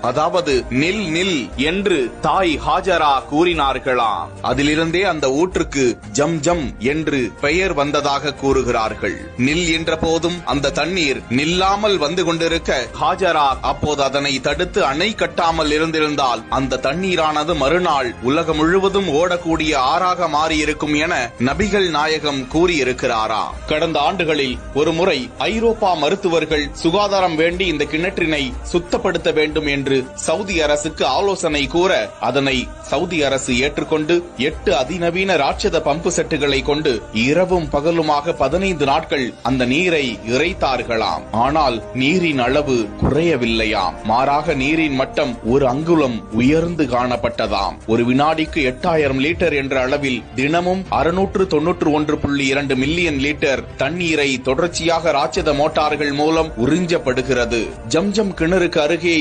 அதாவது நில் நில் என்று தாய் ஹாஜரா கூறினார்களாம். அதிலிருந்தே அந்த ஊற்றுக்கு ஜம் ஜம் என்று பெயர் வந்ததாக கூறுகிறார்கள். நில் என்ற போதும் அந்த தண்ணீர் நில்லாமல் வந்து கொண்டிருக்க ஹாஜரா அப்போது அதனை தடுத்து அணை கட்டாமல் இருந்திருந்தால் அந்த தண்ணீரானது மறுநாள் உலகம் முழுவதும் ஓடக்கூடிய ஆறாக மாறியிருக்கும் என நபிகள் நாயகம் கூறியிருக்கிறாரா. கடந்த ஆண்டுகளில் ஒரு முறை ஐரோப்பா மருத்துவர்கள் சுகாதாரம் வேண்டி இந்த கிணற்றினை சுத்தப்படுத்த வேண்டும் என்று சவுதி அரசுக்கு ஆலோசனை கூற அதனை சவுதி அரசு ஏற்றுக்கொண்டு 8 அதிநவீன ராட்சத பம்பு செட்டுகளை கொண்டு இரவும் பகலுமாக 15 நாட்கள் அந்த நீரை இறைத்தார்களாம். ஆனால் நீரின் அளவு குறையவில்லையாம். மாறாக நீரின் மட்டம் ஒரு அங்குலம் உயர்ந்து காணப்பட்டதாம். ஒரு வினாடிக்கு 8000 லிட்டர் என்ற அளவில் தினமும் 691.2 மில்லியன் லிட்டர் தண்ணீரை தொடர்ச்சியாக ராட்சத மோட்டார்கள் மூலம் உறிஞ்சப்படுகிறது. ஜம்ஜம் கிணறுக்கு அருகே